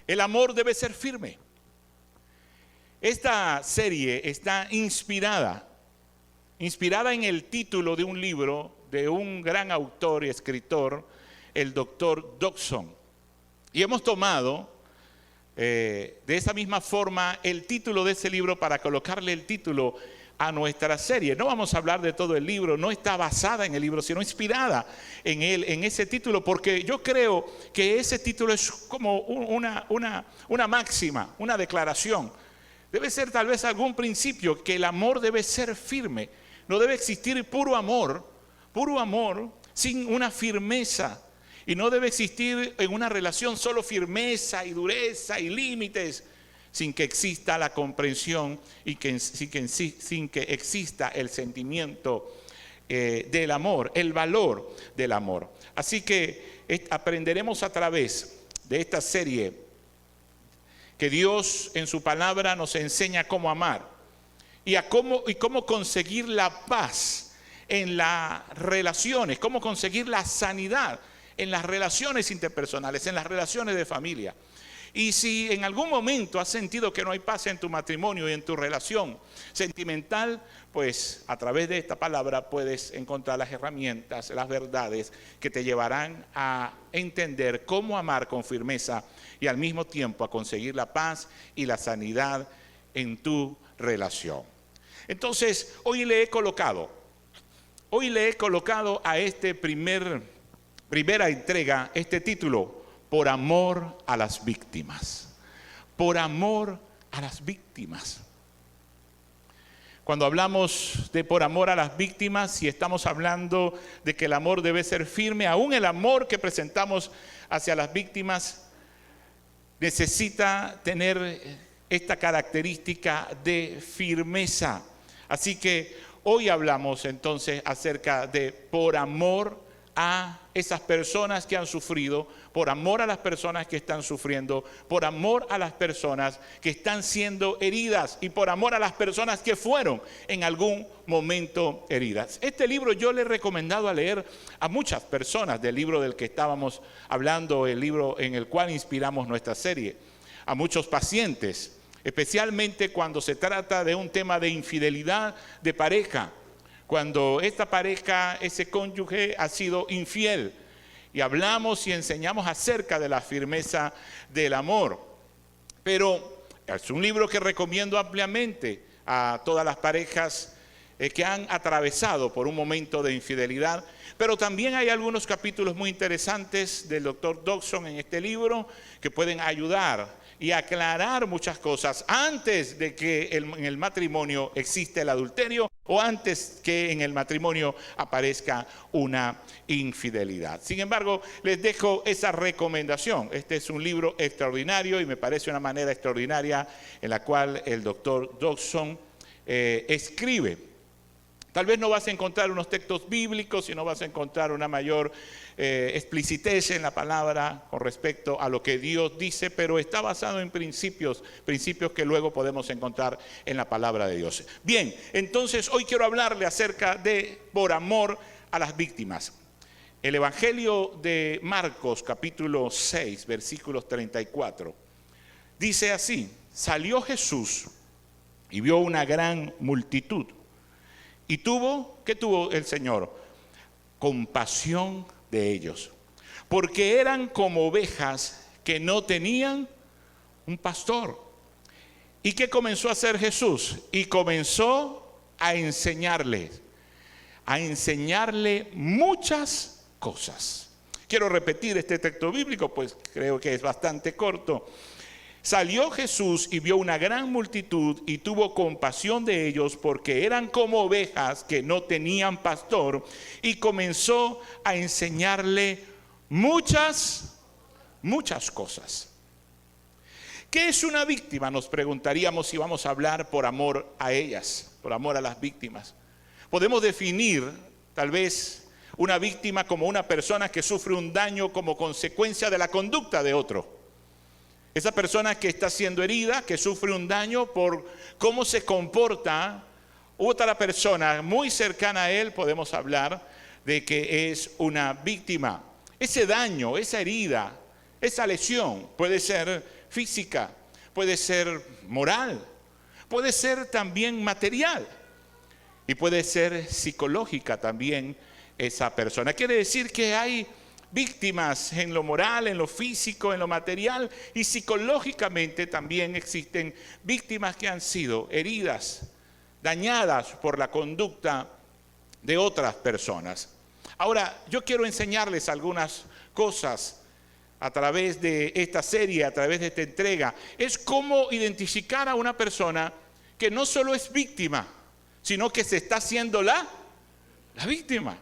El amor debe ser firme. Esta serie está inspirada en el título de un libro de un gran autor y escritor, el doctor Dodson. Y hemos tomado de esa misma forma el título de ese libro para colocarle el título a nuestra serie. No vamos a hablar de todo el libro, no está basada en el libro, sino inspirada en él, en ese título, porque yo creo que ese título es como una máxima, una declaración. Debe ser tal vez algún principio, que el amor debe ser firme. No debe existir puro amor sin una firmeza. Y no debe existir en una relación solo firmeza y dureza y límites, sin que exista la comprensión y sin que exista el sentimiento del amor, el valor del amor. Así que aprenderemos a través de esta serie que Dios en su palabra nos enseña cómo amar y cómo conseguir la paz en las relaciones, cómo conseguir la sanidad en las relaciones interpersonales, en las relaciones de familia. Y si en algún momento has sentido que no hay paz en tu matrimonio y en tu relación sentimental, pues a través de esta palabra puedes encontrar las herramientas, las verdades que te llevarán a entender cómo amar con firmeza y al mismo tiempo a conseguir la paz y la sanidad en tu relación. Entonces, hoy le he colocado a este primera entrega este título: por amor a las víctimas. Por amor a las víctimas. Cuando hablamos de por amor a las víctimas, si estamos hablando de que el amor debe ser firme, aún el amor que presentamos hacia las víctimas necesita tener esta característica de firmeza. Así que hoy hablamos entonces acerca de por amor a esas personas que han sufrido, por amor a las personas que están sufriendo, por amor a las personas que están siendo heridas y por amor a las personas que fueron en algún momento heridas. Este libro yo le he recomendado a leer a muchas personas, del libro del que estábamos hablando, el libro en el cual inspiramos nuestra serie, a muchos pacientes, especialmente cuando se trata de un tema de infidelidad de pareja. Cuando esta pareja, ese cónyuge ha sido infiel, y hablamos y enseñamos acerca de la firmeza del amor. Pero es un libro que recomiendo ampliamente a todas las parejas que han atravesado por un momento de infidelidad. Pero también hay algunos capítulos muy interesantes del doctor Dodson en este libro que pueden ayudar y aclarar muchas cosas antes de que en el matrimonio existe el adulterio o antes que en el matrimonio aparezca una infidelidad. Sin embargo, les dejo esa recomendación. Este es un libro extraordinario y me parece una manera extraordinaria en la cual el doctor Dodson escribe. Tal vez no vas a encontrar unos textos bíblicos y no vas a encontrar una mayor explicitez en la palabra con respecto a lo que Dios dice, pero está basado en principios que luego podemos encontrar en la palabra de Dios. Bien, entonces hoy quiero hablarle acerca de por amor a las víctimas. El Evangelio de Marcos, capítulo 6, versículos 34, dice así: salió Jesús y vio una gran multitud. Y ¿qué tuvo el Señor? Compasión de ellos, porque eran como ovejas que no tenían un pastor. ¿Y qué comenzó a hacer Jesús? Y comenzó a enseñarle muchas cosas. Quiero repetir este texto bíblico, pues creo que es bastante corto. Salió Jesús y vio una gran multitud y tuvo compasión de ellos porque eran como ovejas que no tenían pastor, y comenzó a enseñarle muchas cosas. ¿Qué es una víctima? Nos preguntaríamos si vamos a hablar por amor a ellas, por amor a las víctimas. Podemos definir tal vez una víctima como una persona que sufre un daño como consecuencia de la conducta de otro. Esa persona que está siendo herida, que sufre un daño por cómo se comporta otra persona muy cercana a él, podemos hablar de que es una víctima. Ese daño, esa herida, esa lesión puede ser física, puede ser moral, puede ser también material y puede ser psicológica también esa persona. Quiere decir que hay víctimas en lo moral, en lo físico, en lo material, y psicológicamente también existen víctimas que han sido heridas, dañadas por la conducta de otras personas. Ahora, yo quiero enseñarles algunas cosas a través de esta serie, a través de esta entrega. Es cómo identificar a una persona que no solo es víctima, sino que se está haciendo la víctima.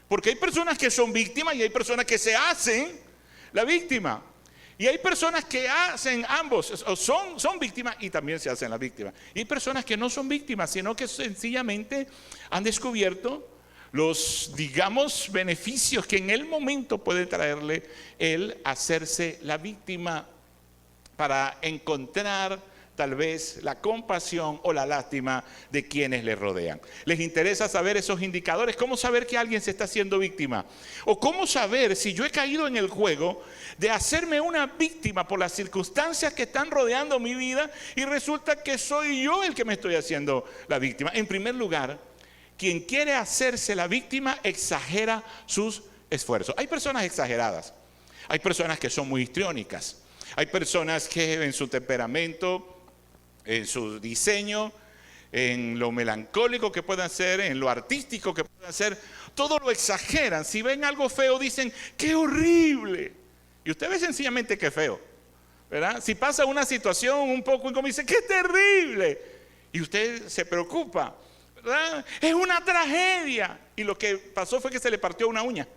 Porque hay personas que son víctimas y hay personas que se hacen la víctima. Y hay personas que hacen ambos, o son víctimas y también se hacen la víctima. Y hay personas que no son víctimas, sino que sencillamente han descubierto los, digamos, beneficios que en el momento puede traerle el hacerse la víctima para encontrar tal vez la compasión o la lástima de quienes le rodean. ¿Les interesa saber esos indicadores? ¿Cómo saber que alguien se está haciendo víctima? ¿O cómo saber si yo he caído en el juego de hacerme una víctima por las circunstancias que están rodeando mi vida y resulta que soy yo el que me estoy haciendo la víctima? En primer lugar, quien quiere hacerse la víctima exagera sus esfuerzos. Hay personas exageradas, hay personas que son muy histriónicas, hay personas que en su temperamento, en su diseño, en lo melancólico que puedan ser, en lo artístico que puedan ser, todo lo exageran. Si ven algo feo dicen, ¡qué horrible! Y usted ve sencillamente que feo, ¿verdad? Si pasa una situación un poco incómoda, dice, ¡qué terrible! Y usted se preocupa, ¿verdad? Es una tragedia. Y lo que pasó fue que se le partió una uña.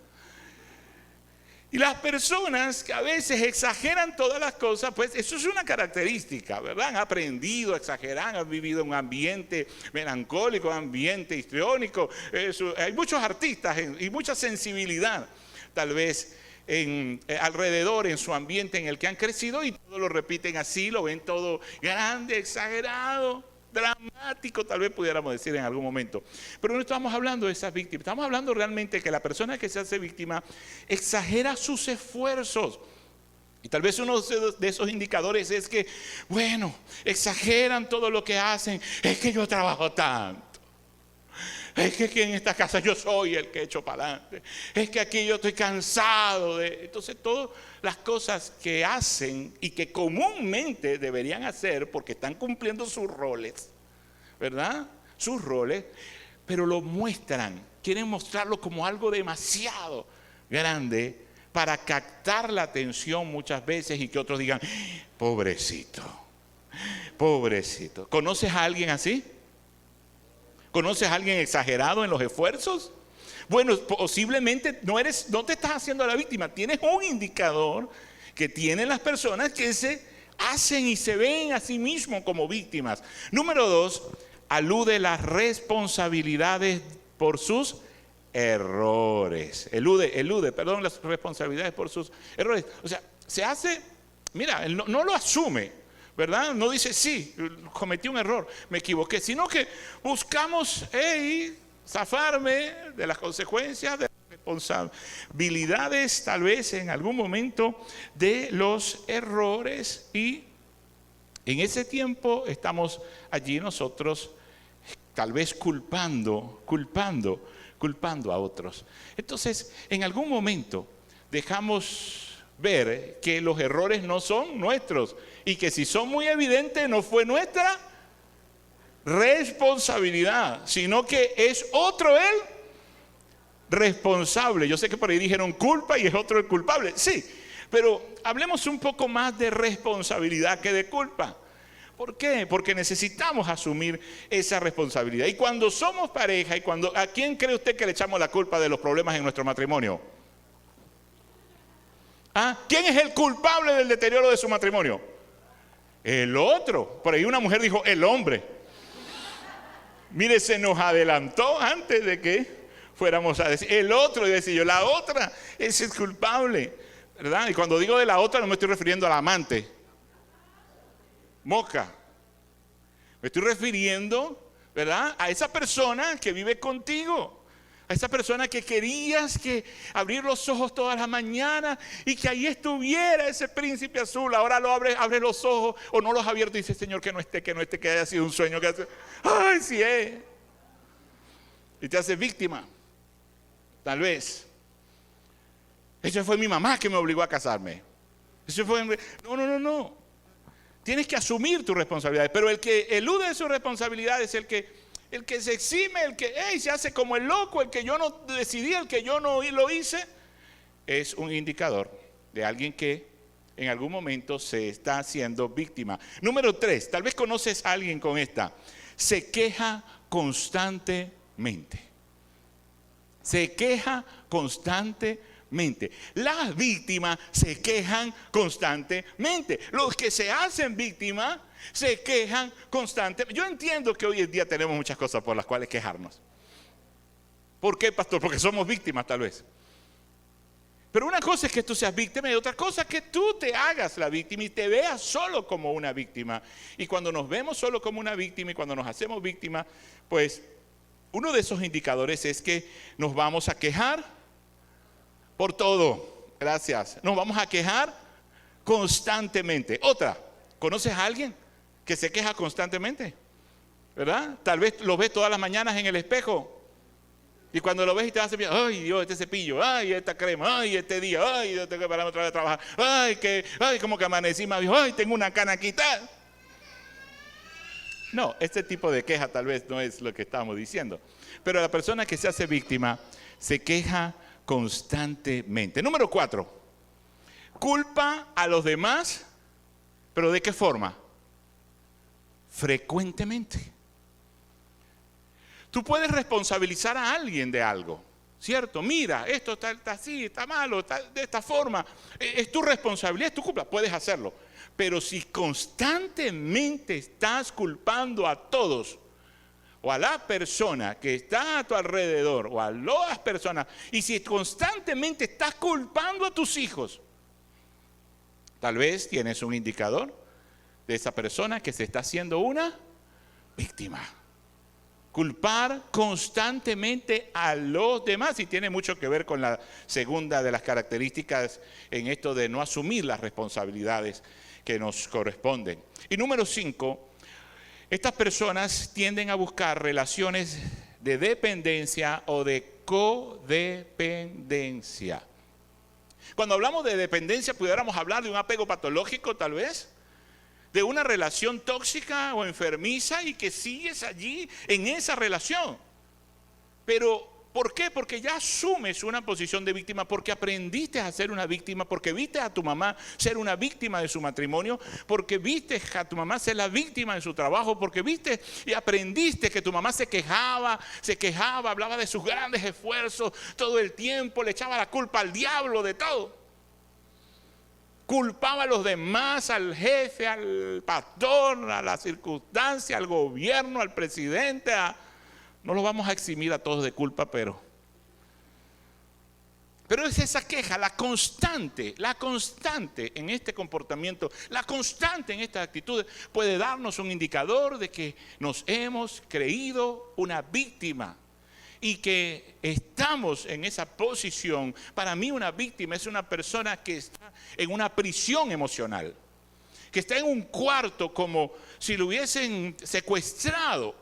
Y las personas que a veces exageran todas las cosas, pues eso es una característica, ¿verdad? Han aprendido a exagerar, han vivido en un ambiente melancólico, un ambiente histriónico. Hay muchos artistas y mucha sensibilidad, tal vez, alrededor en su ambiente en el que han crecido y todo lo repiten así, lo ven todo grande, exagerado, dramático, tal vez pudiéramos decir en algún momento. Pero no estamos hablando de esas víctimas, estamos hablando realmente que la persona que se hace víctima exagera sus esfuerzos. Y tal vez uno de esos indicadores es que, bueno, exageran todo lo que hacen. Es que yo trabajo tanto. Es que aquí en esta casa yo soy el que echo para adelante. Es que aquí yo estoy cansado de... Entonces todas las cosas que hacen y que comúnmente deberían hacer porque están cumpliendo sus roles, ¿verdad? Sus roles, pero lo muestran, quieren mostrarlo como algo demasiado grande para captar la atención muchas veces y que otros digan, pobrecito, pobrecito. ¿Conoces a alguien así? ¿Conoces a alguien exagerado en los esfuerzos? Bueno, posiblemente no te estás haciendo la víctima. Tienes un indicador que tienen las personas que se hacen y se ven a sí mismos como víctimas. Número 2, alude las responsabilidades por sus errores. Elude las responsabilidades por sus errores. O sea, se hace, mira, él no lo asume, ¿verdad? No dice, sí, cometí un error, me equivoqué, sino que buscamos zafarme de las consecuencias, de las responsabilidades, tal vez en algún momento, de los errores. Y en ese tiempo estamos allí nosotros, tal vez culpando a otros. Entonces, en algún momento dejamos ver que los errores no son nuestros y que si son muy evidentes no fue nuestra responsabilidad, sino que es otro el responsable. Yo sé que por ahí dijeron culpa y es otro el culpable, sí, pero hablemos un poco más de responsabilidad que de culpa. ¿Por qué? Porque necesitamos asumir esa responsabilidad. Y cuando somos pareja, ¿a quién cree usted que le echamos la culpa de los problemas en nuestro matrimonio? ¿Ah? ¿Quién es el culpable del deterioro de su matrimonio? El otro. Por ahí una mujer dijo, el hombre. Mire, se nos adelantó antes de que fuéramos a decir, el otro, y decir yo, la otra, ese es culpable, ¿verdad? Y cuando digo de la otra no me estoy refiriendo al amante, moca. Me estoy refiriendo, ¿verdad?, a esa persona que vive contigo. A esa persona que querías que abrir los ojos todas las mañanas y que ahí estuviera ese príncipe azul. Ahora lo abre los ojos o no los ha abierto y dice, Señor, que no esté, que haya sido un sueño. Que hace, ay, sí es. Y te hace víctima. Tal vez. Eso fue mi mamá que me obligó a casarme. Eso fue. No. Tienes que asumir tus responsabilidades. Pero el que elude sus responsabilidades, el que se exime, el que se hace como el loco, el que yo no decidí, el que yo no lo hice, es un indicador de alguien que en algún momento se está haciendo víctima. Número 3, tal vez conoces a alguien con esta. Se queja constantemente. Se queja constantemente. Las víctimas se quejan constantemente. Los que se hacen víctimas se quejan constantemente. Yo entiendo que hoy en día tenemos muchas cosas por las cuales quejarnos. ¿Por qué, pastor? Porque somos víctimas tal vez. Pero una cosa es que tú seas víctima y otra cosa es que tú te hagas la víctima y te veas solo como una víctima. Y cuando nos vemos solo como una víctima y cuando nos hacemos víctimas, pues uno de esos indicadores es que nos vamos a quejar por todo. Gracias. Nos vamos a quejar constantemente. Otra, ¿conoces a alguien que se queja constantemente? ¿Verdad? Tal vez lo ves todas las mañanas en el espejo. Y cuando lo ves y te vas a cepillar, ay Dios, este cepillo, ay esta crema, ay este día, ay yo tengo que pararme otra vez a trabajar, ay como que amanecí más viejo, ay tengo una cana quitada. No, este tipo de queja tal vez no es lo que estamos diciendo. Pero la persona que se hace víctima se queja constantemente. Número 4, culpa a los demás, pero ¿de qué forma? Frecuentemente. Tú puedes responsabilizar a alguien de algo, ¿cierto? Mira, esto está así, está malo, está de esta forma. Es tu responsabilidad, es tu culpa, puedes hacerlo. Pero si constantemente estás culpando a todos, o a la persona que está a tu alrededor, o a las personas, y si constantemente estás culpando a tus hijos, tal vez tienes un indicador de esa persona que se está haciendo una víctima. Culpar constantemente a los demás, y tiene mucho que ver con la segunda de las características en esto de no asumir las responsabilidades que nos corresponden. Y número 5, estas personas tienden a buscar relaciones de dependencia o de codependencia. Cuando hablamos de dependencia, pudiéramos hablar de un apego patológico tal vez, de una relación tóxica o enfermiza y que sigues allí en esa relación. Pero, ¿por qué? Porque ya asumes una posición de víctima, porque aprendiste a ser una víctima, porque viste a tu mamá ser una víctima de su matrimonio, porque viste a tu mamá ser la víctima de su trabajo, porque viste y aprendiste que tu mamá se quejaba, hablaba de sus grandes esfuerzos todo el tiempo, le echaba la culpa al diablo de todo. Culpaba a los demás, al jefe, al pastor, a la circunstancia, al gobierno, al presidente. No los vamos a eximir a todos de culpa, pero es esa queja, la constante en este comportamiento, la constante en estas actitudes puede darnos un indicador de que nos hemos creído una víctima. Y que estamos en esa posición. Para mí una víctima es una persona que está en una prisión emocional, que está en un cuarto como si lo hubiesen secuestrado.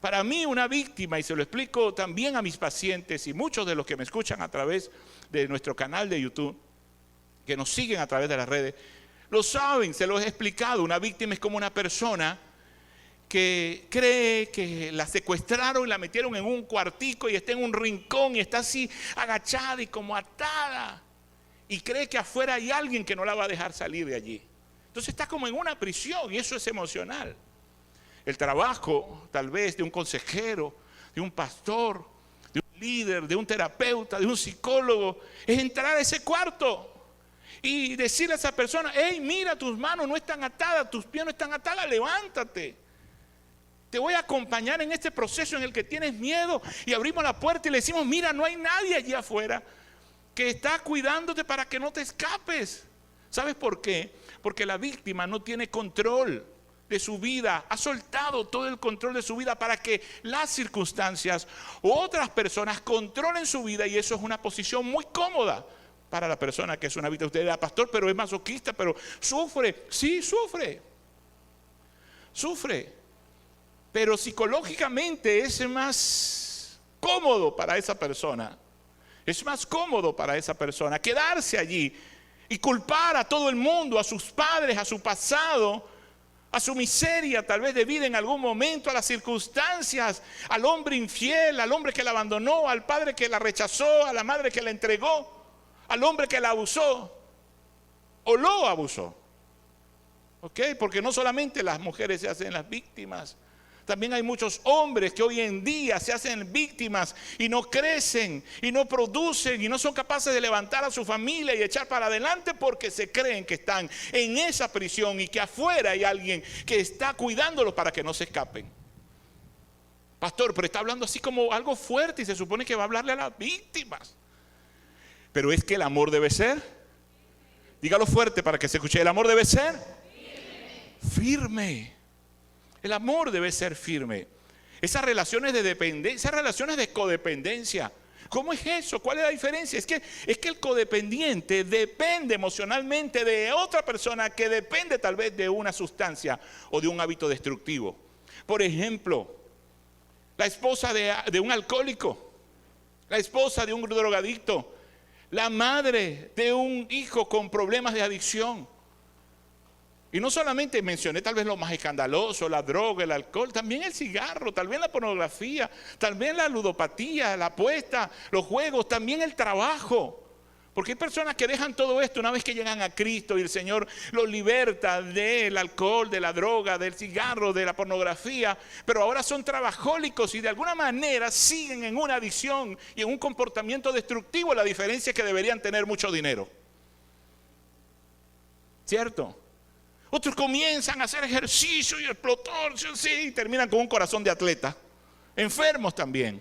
Para mí una víctima, y se lo explico también a mis pacientes y muchos de los que me escuchan a través de nuestro canal de YouTube, que nos siguen a través de las redes, lo saben, se lo he explicado. Una víctima es como una persona que cree que la secuestraron y la metieron en un cuartico y está en un rincón y está así agachada y como atada y cree que afuera hay alguien que no la va a dejar salir de allí. Entonces está como en una prisión y eso es emocional. El trabajo tal vez de un consejero, de un pastor, de un líder, de un terapeuta, de un psicólogo, es entrar a ese cuarto y decirle a esa persona, hey, mira, tus manos no están atadas, tus pies no están atadas, levántate. Te voy a acompañar en este proceso en el que tienes miedo. Y abrimos la puerta y le decimos, mira, no hay nadie allí afuera que está cuidándote para que no te escapes. ¿Sabes por qué? Porque la víctima no tiene control de su vida, ha soltado todo el control de su vida para que las circunstancias u otras personas controlen su vida, y eso es una posición muy cómoda para la persona que es una víctima. Usted dirá, pastor, pero es masoquista, pero sufre. Sí, sufre, pero psicológicamente es más cómodo para esa persona. Es más cómodo para esa persona quedarse allí y culpar a todo el mundo, a sus padres, a su pasado, a su miseria tal vez de vida en algún momento, a las circunstancias, al hombre infiel, al hombre que la abandonó, al padre que la rechazó, a la madre que la entregó, al hombre que la abusó o lo abusó. ¿Ok? Porque no solamente las mujeres se hacen las víctimas, también hay muchos hombres que hoy en día se hacen víctimas y no crecen y no producen y no son capaces de levantar a su familia y echar para adelante porque se creen que están en esa prisión y que afuera hay alguien que está cuidándolos para que no se escapen. Pastor, pero está hablando así como algo fuerte y se supone que va a hablarle a las víctimas. Pero es que el amor debe ser, dígalo fuerte para que se escuche, el amor debe ser firme. El amor debe ser firme. Esas relaciones de dependencia, esas relaciones de codependencia, ¿cómo es eso? ¿Cuál es la diferencia? Es que el codependiente depende emocionalmente de otra persona que depende tal vez de una sustancia o de un hábito destructivo. Por ejemplo, la esposa de un alcohólico, la esposa de un drogadicto, la madre de un hijo con problemas de adicción. Y no solamente mencioné tal vez lo más escandaloso, la droga, el alcohol, también el cigarro, tal vez la pornografía, tal vez la ludopatía, la apuesta, los juegos, también el trabajo. Porque hay personas que dejan todo esto una vez que llegan a Cristo y el Señor los liberta del alcohol, de la droga, del cigarro, de la pornografía, pero ahora son trabajólicos y de alguna manera siguen en una adicción y en un comportamiento destructivo. La diferencia es que deberían tener mucho dinero. ¿Cierto? Otros comienzan a hacer ejercicio y explotar, sí, y terminan con un corazón de atleta. Enfermos también.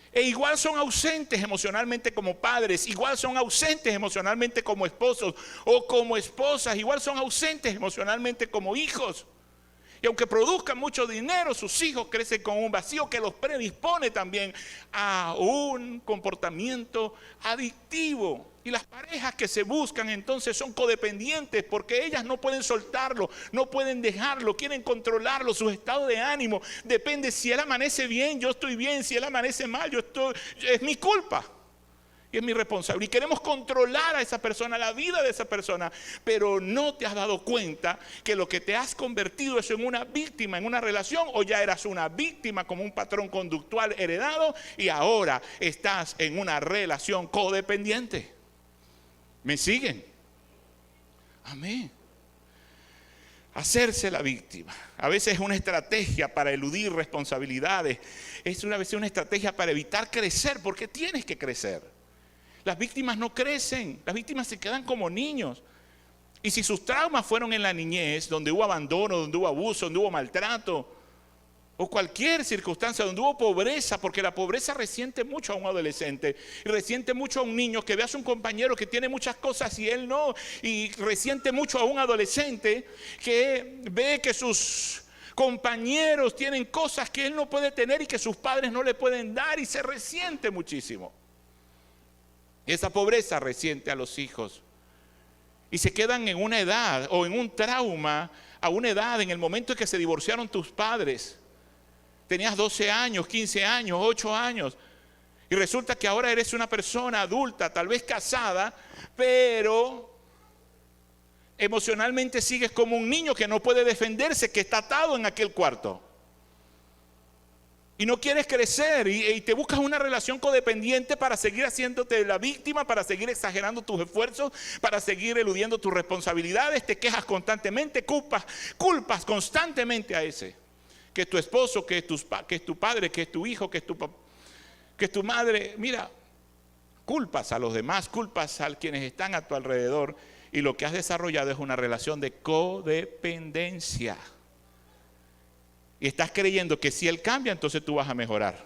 E igual son ausentes emocionalmente como padres, igual son ausentes emocionalmente como esposos o como esposas, igual son ausentes emocionalmente como hijos. Y aunque produzcan mucho dinero, sus hijos crecen con un vacío que los predispone también a un comportamiento adictivo. Y las parejas que se buscan entonces son codependientes porque ellas no pueden soltarlo, no pueden dejarlo, quieren controlarlo, su estado de ánimo depende. Si él amanece bien, yo estoy bien; si él amanece mal, es mi culpa y es mi responsabilidad. Y queremos controlar a esa persona, la vida de esa persona, pero no te has dado cuenta que lo que te has convertido es en una víctima en una relación, o ya eras una víctima como un patrón conductual heredado y ahora estás en una relación codependiente. ¿Me siguen? Amén. Hacerse la víctima a veces es una estrategia para eludir responsabilidades, es una vez una estrategia para evitar crecer, porque tienes que crecer. Las víctimas no crecen, las víctimas se quedan como niños. Y si sus traumas fueron en la niñez, donde hubo abandono, donde hubo abuso, donde hubo maltrato, o cualquier circunstancia donde hubo pobreza, porque la pobreza resiente mucho a un adolescente y resiente mucho a un niño que ve a su compañero que tiene muchas cosas y él no, y resiente mucho a un adolescente que ve que sus compañeros tienen cosas que él no puede tener y que sus padres no le pueden dar, y se resiente muchísimo. Y esa pobreza resiente a los hijos y se quedan en una edad o en un trauma a una edad, en el momento en que se divorciaron tus padres. Tenías 12 años, 15 años, 8 años. Y resulta que ahora eres una persona adulta, tal vez casada, pero emocionalmente sigues como un niño que no puede defenderse, que está atado en aquel cuarto. Y no quieres crecer y te buscas una relación codependiente para seguir haciéndote la víctima, para seguir exagerando tus esfuerzos, para seguir eludiendo tus responsabilidades. Te quejas constantemente, culpas constantemente a ese. Que es tu esposo, que es tu padre, que es tu hijo, que es tu madre. Mira, culpas a los demás, culpas a quienes están a tu alrededor, y lo que has desarrollado es una relación de codependencia. Y estás creyendo que si él cambia, entonces tú vas a mejorar.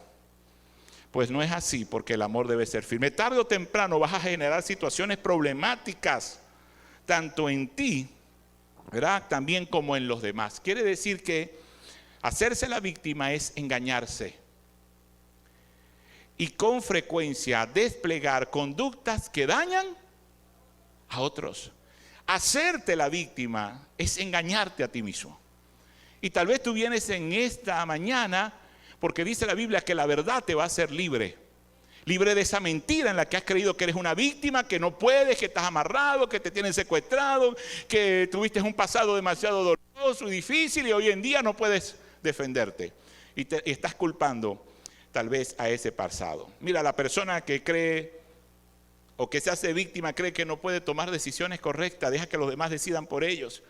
Pues no es así, porque el amor debe ser firme. Tarde o temprano vas a generar situaciones problemáticas, tanto en ti ¿verdad? También como en los demás. Quiere decir que hacerse la víctima es engañarse y con frecuencia desplegar conductas que dañan a otros. Hacerte la víctima es engañarte a ti mismo. Y tal vez tú vienes en esta mañana porque dice la Biblia que la verdad te va a hacer libre. Libre de esa mentira en la que has creído que eres una víctima, que no puedes, que estás amarrado, que te tienen secuestrado, que tuviste un pasado demasiado doloroso y difícil y hoy en día no puedes defenderte. Y estás culpando tal vez a ese pasado. Mira, la persona que cree o que se hace víctima cree que no puede tomar decisiones correctas, deja que los demás decidan por ellos.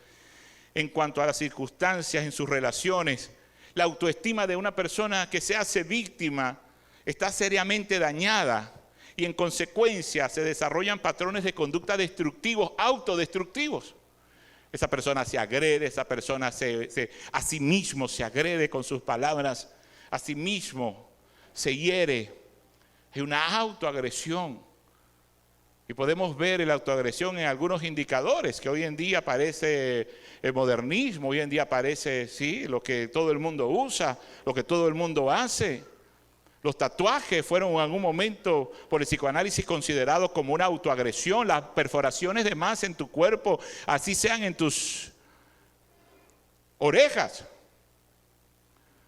En cuanto a las circunstancias en sus relaciones, la autoestima de una persona que se hace víctima está seriamente dañada y en consecuencia se desarrollan patrones de conducta destructivos, autodestructivos. Esa persona se agrede, esa persona a sí mismo se agrede con sus palabras, a sí mismo se hiere. Es una autoagresión. Y podemos ver la autoagresión en algunos indicadores, que hoy en día aparece el modernismo, hoy en día aparece lo que todo el mundo usa, lo que todo el mundo hace. Los tatuajes fueron en algún momento por el psicoanálisis considerados como una autoagresión. Las perforaciones de más en tu cuerpo, así sean en tus orejas,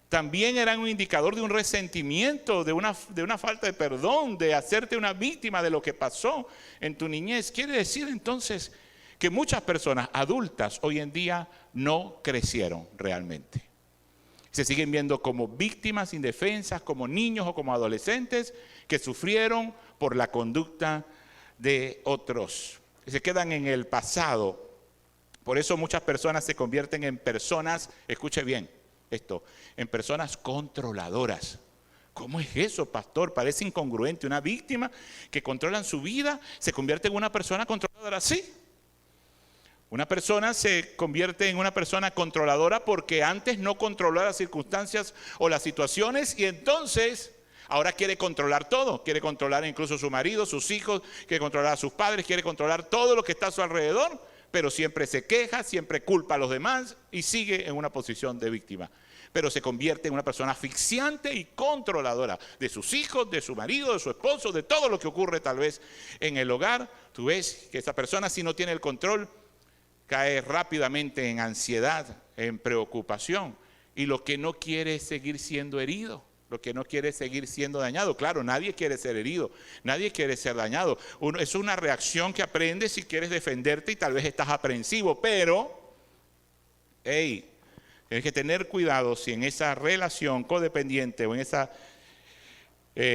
también eran un indicador de un resentimiento, de una falta de perdón, de hacerte una víctima de lo que pasó en tu niñez. Quiere decir entonces que muchas personas adultas hoy en día no crecieron realmente. Se siguen viendo como víctimas indefensas, como niños o como adolescentes que sufrieron por la conducta de otros. Se quedan en el pasado. Por eso muchas personas se convierten en personas, escuche bien esto, en personas controladoras. ¿Cómo es eso, pastor? Parece incongruente. Una víctima que controla su vida se convierte en una persona controladora. Sí. Una persona se convierte en una persona controladora porque antes no controló las circunstancias o las situaciones y entonces ahora quiere controlar todo. Quiere controlar incluso a su marido, sus hijos, quiere controlar a sus padres, quiere controlar todo lo que está a su alrededor, pero siempre se queja, siempre culpa a los demás y sigue en una posición de víctima. Pero se convierte en una persona asfixiante y controladora de sus hijos, de su marido, de su esposo, de todo lo que ocurre tal vez en el hogar. Tú ves que esa persona, si no tiene el control, cae rápidamente en ansiedad, en preocupación. Y lo que no quiere es seguir siendo herido, lo que no quiere es seguir siendo dañado. Claro, nadie quiere ser herido, nadie quiere ser dañado. Es una reacción que aprendes si quieres defenderte y tal vez estás aprensivo, pero, tienes que tener cuidado si en esa relación codependiente o en esa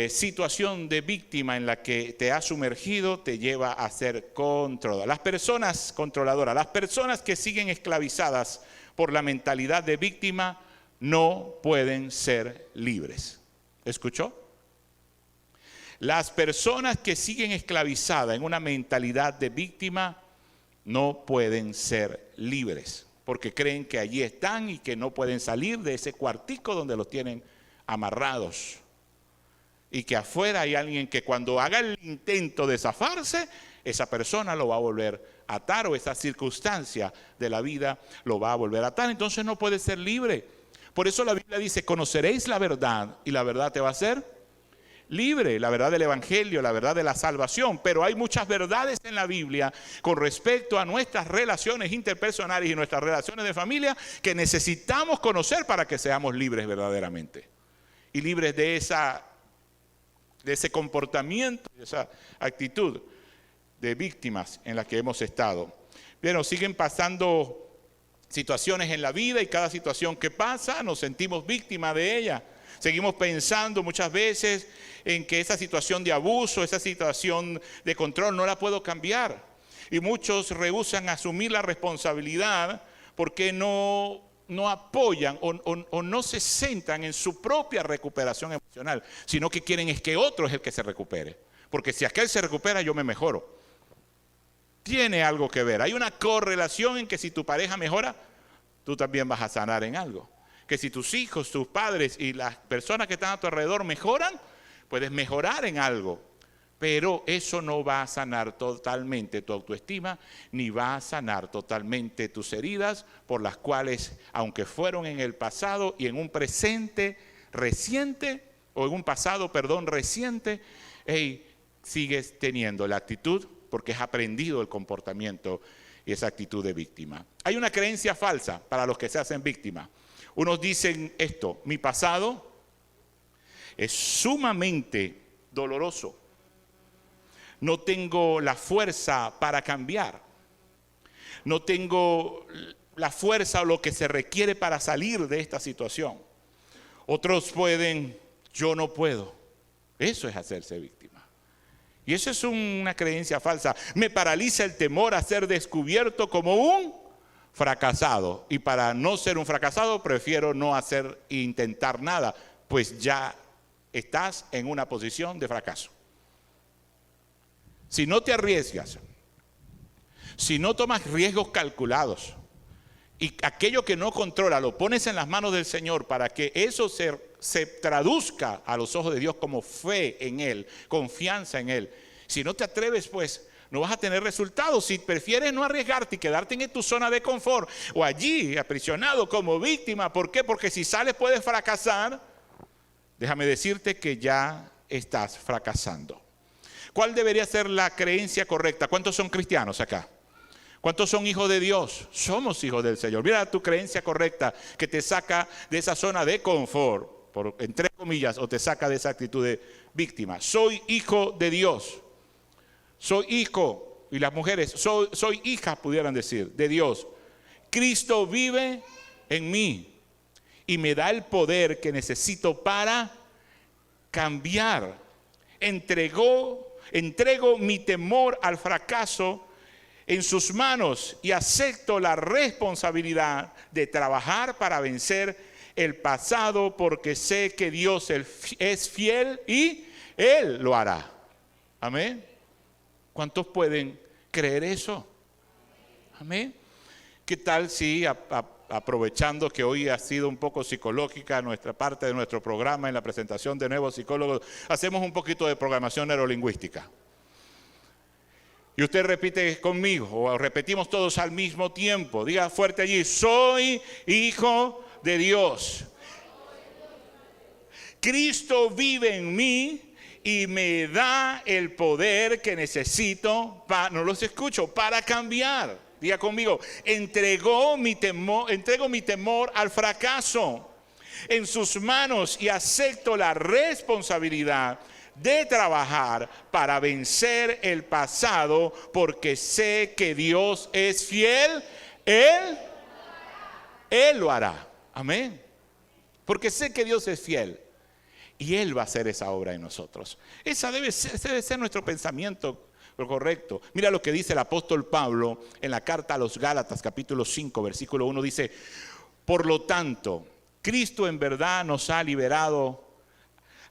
situación de víctima en la que te has sumergido te lleva a ser controlador. Las personas controladoras, las personas que siguen esclavizadas por la mentalidad de víctima no pueden ser libres. ¿Escuchó? Las personas que siguen esclavizadas en una mentalidad de víctima no pueden ser libres, porque creen que allí están y que no pueden salir de ese cuartico donde los tienen amarrados. Y que afuera hay alguien que cuando haga el intento de zafarse, esa persona lo va a volver a atar o esa circunstancia de la vida lo va a volver a atar. Entonces no puede ser libre. Por eso la Biblia dice, conoceréis la verdad y la verdad te va a hacer libre. La verdad del evangelio, la verdad de la salvación. Pero hay muchas verdades en la Biblia con respecto a nuestras relaciones interpersonales y nuestras relaciones de familia que necesitamos conocer para que seamos libres verdaderamente. Y libres de ese comportamiento, de esa actitud de víctimas en la que hemos estado. Pero siguen pasando situaciones en la vida y cada situación que pasa nos sentimos víctimas de ella. Seguimos pensando muchas veces en que esa situación de abuso, esa situación de control no la puedo cambiar. Y muchos rehúsan asumir la responsabilidad porque no apoyan o no se centran en su propia recuperación emocional, sino que quieren es que otro es el que se recupere. Porque si aquel se recupera, yo me mejoro. Tiene algo que ver. Hay una correlación en que si tu pareja mejora, tú también vas a sanar en algo. Que si tus hijos, tus padres y las personas que están a tu alrededor mejoran, puedes mejorar en algo. Pero eso no va a sanar totalmente tu autoestima, ni va a sanar totalmente tus heridas, por las cuales, aunque fueron en el pasado y en un presente reciente, o en un pasado, reciente, sigues teniendo la actitud, porque has aprendido el comportamiento y esa actitud de víctima. Hay una creencia falsa para los que se hacen víctimas. Unos dicen esto: mi pasado es sumamente doloroso. No tengo la fuerza para cambiar. No tengo la fuerza o lo que se requiere para salir de esta situación. Otros pueden, yo no puedo. Eso es hacerse víctima. Y eso es una creencia falsa. Me paraliza el temor a ser descubierto como un fracasado. Y para no ser un fracasado, prefiero no hacer e intentar nada, pues ya estás en una posición de fracaso. Si no te arriesgas, si no tomas riesgos calculados y aquello que no controla lo pones en las manos del Señor para que eso se traduzca a los ojos de Dios como fe en Él, confianza en Él. Si no te atreves, pues no vas a tener resultados. Si prefieres no arriesgarte y quedarte en tu zona de confort o allí aprisionado como víctima, ¿por qué? Porque si sales puedes fracasar. Déjame decirte que ya estás fracasando. ¿Cuál debería ser la creencia correcta? ¿Cuántos son cristianos acá? ¿Cuántos son hijos de Dios? Somos hijos del Señor. Mira tu creencia correcta que te saca de esa zona de confort, entre comillas, o te saca de esa actitud de víctima. Soy hijo de Dios. Soy hijo, y las mujeres, soy hija, pudieran decir, de Dios. Cristo vive en mí y me da el poder que necesito para cambiar. Entrego mi temor al fracaso en sus manos y acepto la responsabilidad de trabajar para vencer el pasado, porque sé que Dios es fiel y Él lo hará. Amén. ¿Cuántos pueden creer eso? Amén. ¿Qué tal si aprovechando que hoy ha sido un poco psicológica nuestra parte de nuestro programa en la presentación de nuevos psicólogos, hacemos un poquito de programación neurolingüística? Y usted repite conmigo, o repetimos todos al mismo tiempo. Diga fuerte allí: soy hijo de Dios. Cristo vive en mí y me da el poder que necesito, no los escucho, para cambiar. Diga conmigo: entrego mi temor al fracaso en sus manos y acepto la responsabilidad de trabajar para vencer el pasado, porque sé que Dios es fiel. Él lo hará. Amén. Porque sé que Dios es fiel y Él va a hacer esa obra en nosotros. Ese debe ser nuestro pensamiento correcto. Mira lo que dice el apóstol Pablo en la carta a los Gálatas, capítulo 5, versículo 1. Dice: por lo tanto, Cristo en verdad nos ha liberado.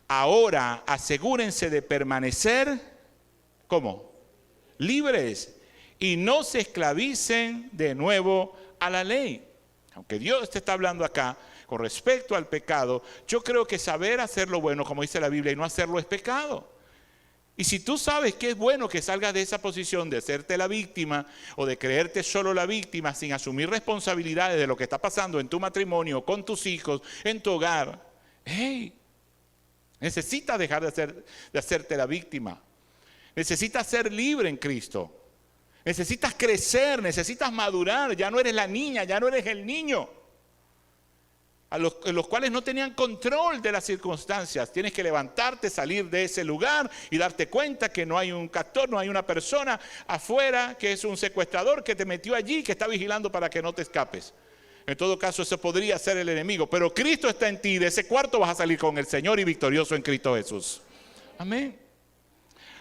Ahora asegúrense de permanecer, ¿cómo? Libres, y no se esclavicen de nuevo a la ley. Aunque Dios te está hablando acá con respecto al pecado, yo creo que saber hacer lo bueno, como dice la Biblia, y no hacerlo es pecado. Y si tú sabes que es bueno que salgas de esa posición de hacerte la víctima o de creerte solo la víctima sin asumir responsabilidades de lo que está pasando en tu matrimonio, con tus hijos, en tu hogar, necesitas dejar de hacerte la víctima. Necesitas ser libre en Cristo. Necesitas crecer, necesitas madurar. Ya no eres la niña, ya no eres el niño. Los cuales no tenían control de las circunstancias. Tienes que levantarte, salir de ese lugar y darte cuenta que no hay un captor, no hay una persona afuera que es un secuestrador que te metió allí, que está vigilando para que no te escapes. En todo caso, eso podría ser el enemigo, pero Cristo está en ti. De ese cuarto vas a salir con el Señor y victorioso en Cristo Jesús. Amén.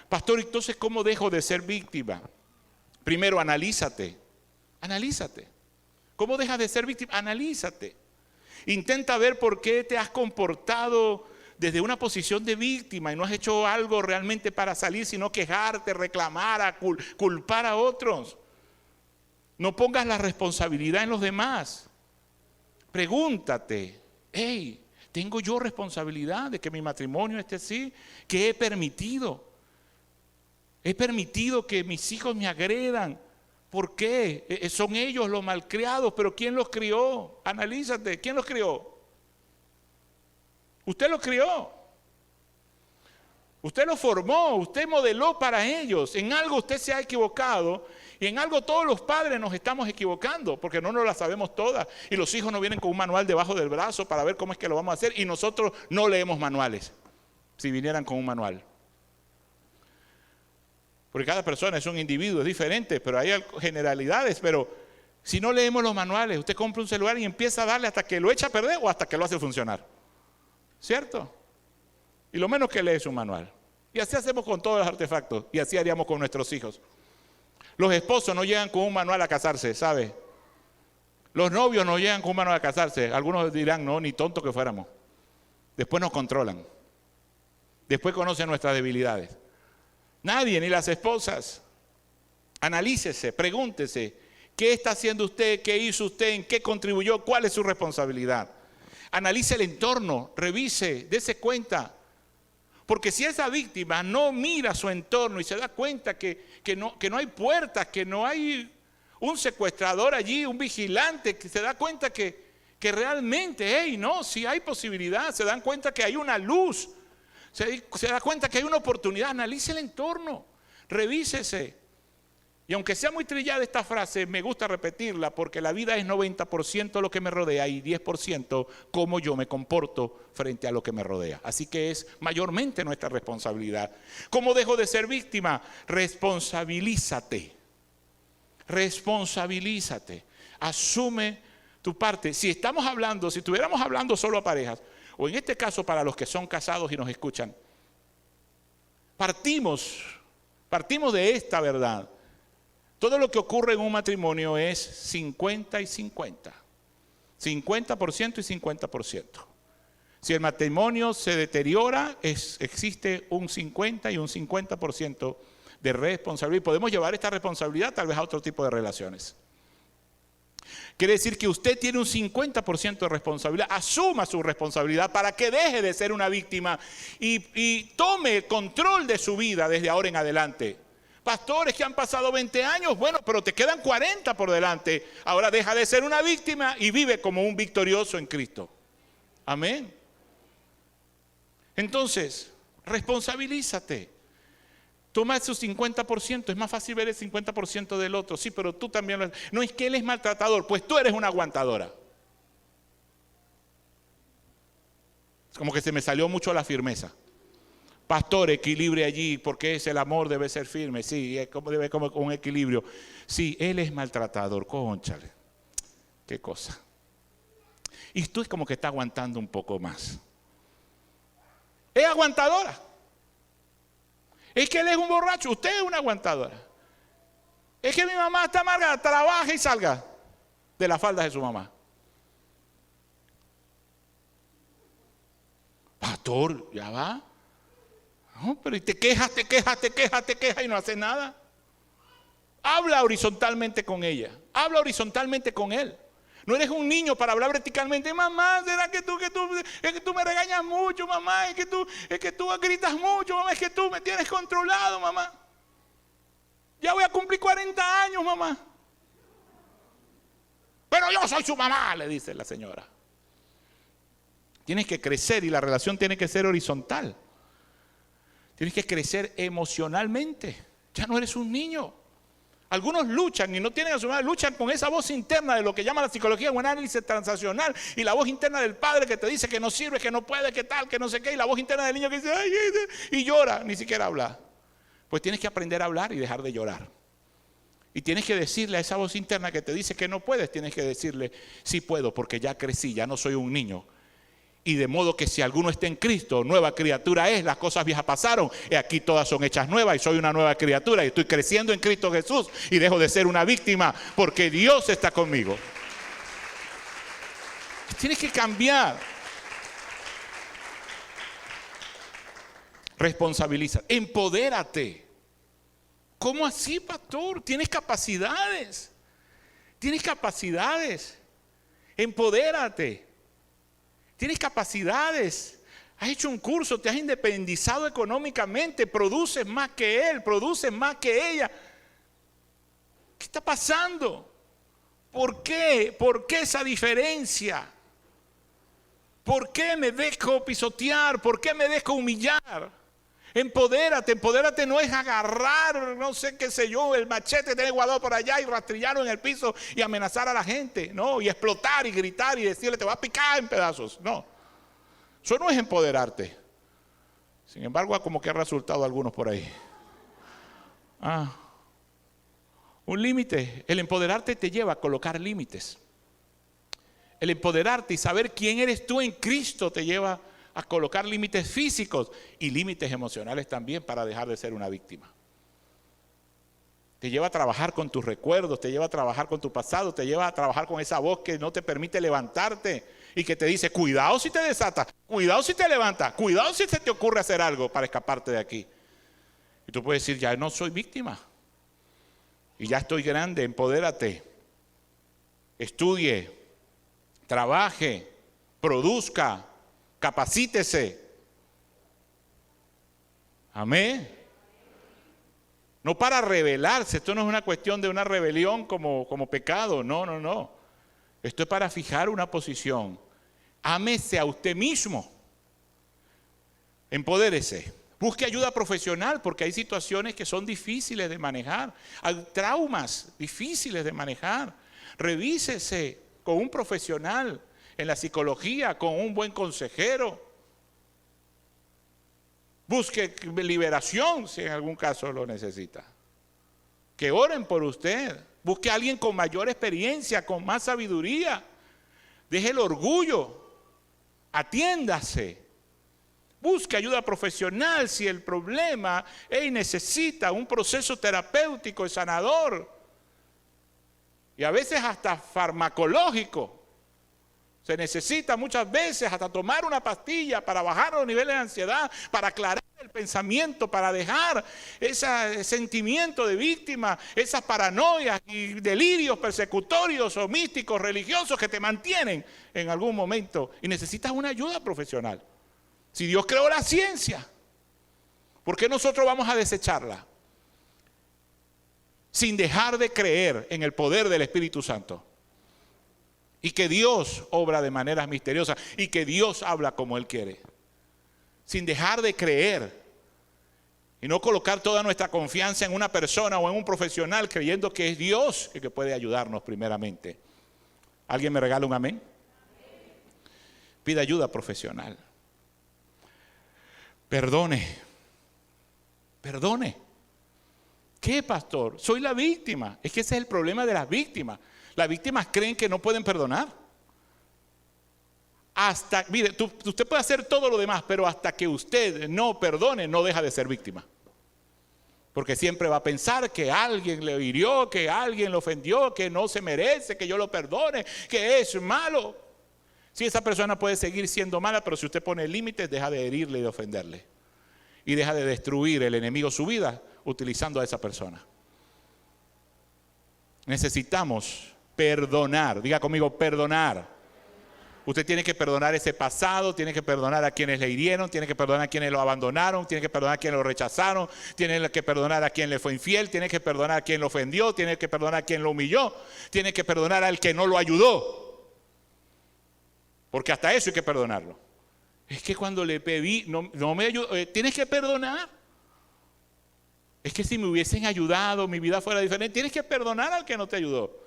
Pastor, entonces, ¿cómo dejo de ser víctima? Primero, analízate. ¿Cómo dejas de ser víctima? Analízate. Intenta ver por qué te has comportado desde una posición de víctima y no has hecho algo realmente para salir, sino quejarte, reclamar, culpar a otros. No pongas la responsabilidad en los demás. Pregúntate: ¿tengo yo responsabilidad de que mi matrimonio esté así? ¿Qué he permitido? He permitido que mis hijos me agredan. ¿Por qué? Son ellos los malcriados, pero ¿quién los crió? Analízate, ¿quién los crió? Usted los crió. Usted los formó, usted modeló para ellos. En algo usted se ha equivocado y en algo todos los padres nos estamos equivocando porque no nos las sabemos todas. Y los hijos no vienen con un manual debajo del brazo para ver cómo es que lo vamos a hacer y nosotros no leemos manuales si vinieran con un manual. Porque cada persona es un individuo, es diferente, pero hay generalidades. Pero si no leemos los manuales, usted compra un celular y empieza a darle hasta que lo echa a perder o hasta que lo hace funcionar. ¿Cierto? Y lo menos que lee es un manual. Y así hacemos con todos los artefactos. Y así haríamos con nuestros hijos. Los esposos no llegan con un manual a casarse, ¿sabe? Los novios no llegan con un manual a casarse. Algunos dirán, no, ni tonto que fuéramos. Después nos controlan. Después conocen nuestras debilidades. Nadie, ni las esposas. Analícese, pregúntese. ¿Qué está haciendo usted? ¿Qué hizo usted? ¿En qué contribuyó? ¿Cuál es su responsabilidad? Analice el entorno, revise, dése cuenta. Porque si esa víctima no mira su entorno y se da cuenta que no hay puertas, que no hay un secuestrador allí, un vigilante, que se da cuenta que realmente, sí hay posibilidad, se dan cuenta que hay una luz, se da cuenta que hay una oportunidad, analice el entorno, revísese. Y aunque sea muy trillada esta frase, me gusta repetirla porque la vida es 90% lo que me rodea y 10% cómo yo me comporto frente a lo que me rodea. Así que es mayormente nuestra responsabilidad. ¿Cómo dejo de ser víctima? Responsabilízate. Responsabilízate. Asume tu parte. Si estuviéramos hablando solo a parejas, o en este caso para los que son casados y nos escuchan, partimos de esta verdad. Todo lo que ocurre en un matrimonio es 50 y 50. 50% y 50%. Si el matrimonio se deteriora, existe un 50 y un 50% de responsabilidad. Y podemos llevar esta responsabilidad tal vez a otro tipo de relaciones. Quiere decir que usted tiene un 50% de responsabilidad. Asuma su responsabilidad para que deje de ser una víctima y tome el control de su vida desde ahora en adelante. Pastores que han pasado 20 años, bueno, pero te quedan 40 por delante. Ahora deja de ser una víctima y vive como un victorioso en Cristo. Amén. Entonces, responsabilízate. Toma su 50%, es más fácil ver el 50% del otro. Sí, pero tú también no es que él es maltratador, pues tú eres una aguantadora. Es como que se me salió mucho la firmeza. Pastor, equilibre allí, porque es el amor, debe ser firme. Sí, debe como un equilibrio. Sí, él es maltratador, cónchale. Qué cosa. Y tú es como que está aguantando un poco más. Es aguantadora. Es que él es un borracho, usted es una aguantadora. Es que mi mamá está amarga, trabaja y salga de las faldas de su mamá. Pastor, ya va. No, pero y te quejas y no haces nada. Habla horizontalmente con ella. Habla horizontalmente con él. No eres un niño para hablar verticalmente. Mamá, ¿será que tú me regañas mucho, mamá? Es que tú gritas mucho, mamá. Es que tú me tienes controlado, mamá. Ya voy a cumplir 40 años, mamá. Pero yo soy su mamá, le dice la señora. Tienes que crecer y la relación tiene que ser horizontal. Tienes que crecer emocionalmente. Ya no eres un niño. Algunos luchan y no tienen a su madre, luchan con esa voz interna de lo que llama la psicología un análisis transaccional y la voz interna del padre que te dice que no sirve, que no puede, que tal, que no sé qué, y la voz interna del niño que dice, ay, y llora, ni siquiera habla. Pues tienes que aprender a hablar y dejar de llorar. Y tienes que decirle a esa voz interna que te dice que no puedes, tienes que decirle, sí puedo, porque ya crecí, ya no soy un niño. Y de modo que si alguno está en Cristo, nueva criatura es, las cosas viejas pasaron, y aquí todas son hechas nuevas y soy una nueva criatura y estoy creciendo en Cristo Jesús y dejo de ser una víctima porque Dios está conmigo. Tienes que cambiar. Responsabiliza, empodérate. ¿Cómo así, pastor? Tienes capacidades. Tienes capacidades. Empodérate. Tienes capacidades. Has hecho un curso, te has independizado económicamente, produces más que él, produces más que ella. ¿Qué está pasando? ¿Por qué? ¿Por qué esa diferencia? ¿Por qué me dejo pisotear? ¿Por qué me dejo humillar? Empodérate, empodérate no es agarrar, no sé qué sé yo, el machete que tenés guardado por allá y rastrillarlo en el piso y amenazar a la gente, no, y explotar y gritar y decirle te va a picar en pedazos, no. Eso no es empoderarte. Sin embargo, como que ha resultado algunos por ahí. Un límite. El empoderarte te lleva a colocar límites. El empoderarte y saber quién eres tú en Cristo te lleva a colocar límites físicos y límites emocionales también para dejar de ser una víctima. Te lleva a trabajar con tus recuerdos, te lleva a trabajar con tu pasado, te lleva a trabajar con esa voz que no te permite levantarte y que te dice, cuidado si te desatas, cuidado si te levantas, cuidado si se te ocurre hacer algo para escaparte de aquí. Y tú puedes decir, ya no soy víctima. Y ya estoy grande, empodérate. Estudie, trabaje, produzca, capacítese. Amén. No para rebelarse, esto no es una cuestión de una rebelión como pecado, no. Esto es para fijar una posición. Ámese a usted mismo. Empodérese. Busque ayuda profesional porque hay situaciones que son difíciles de manejar. Hay traumas difíciles de manejar. Revísese con un profesional en la psicología, con un buen consejero. Busque liberación si en algún caso lo necesita. Que oren por usted. Busque a alguien con mayor experiencia, con más sabiduría. Deje el orgullo. Atiéndase. Busque ayuda profesional si el problema necesita un proceso terapéutico y sanador. Y a veces hasta farmacológico. Se necesita muchas veces hasta tomar una pastilla para bajar los niveles de ansiedad, para aclarar el pensamiento, para dejar ese sentimiento de víctima, esas paranoias y delirios persecutorios o místicos religiosos que te mantienen en algún momento. Y necesitas una ayuda profesional. Si Dios creó la ciencia, ¿por qué nosotros vamos a desecharla? Sin dejar de creer en el poder del Espíritu Santo. Y que Dios obra de maneras misteriosas y que Dios habla como Él quiere. Sin dejar de creer y no colocar toda nuestra confianza en una persona o en un profesional creyendo que es Dios el que puede ayudarnos primeramente. ¿Alguien me regala un amén? Pida ayuda profesional. Perdone. ¿Qué, pastor? Soy la víctima. Es que ese es el problema de las víctimas. Las víctimas creen que no pueden perdonar. Mire, usted puede hacer todo lo demás, pero hasta que usted no perdone, no deja de ser víctima. Porque siempre va a pensar que alguien le hirió, que alguien le ofendió, que no se merece, que yo lo perdone, que es malo. Sí, esa persona puede seguir siendo mala, pero si usted pone límites, deja de herirle y de ofenderle. Y deja de destruir el enemigo su vida utilizando a esa persona. Necesitamos perdonar. Diga conmigo, perdonar. Usted tiene que perdonar ese pasado, tiene que perdonar a quienes le hirieron, tiene que perdonar a quienes lo abandonaron, tiene que perdonar a quienes lo rechazaron, tiene que perdonar a quien le fue infiel, tiene que perdonar a quien lo ofendió, tiene que perdonar a quien lo humilló, tiene que perdonar al que no lo ayudó. Porque hasta eso hay que perdonarlo. Es que cuando le pedí, no me ayudó, tienes que perdonar. Es que si me hubiesen ayudado, mi vida fuera diferente. Tienes que perdonar al que no te ayudó.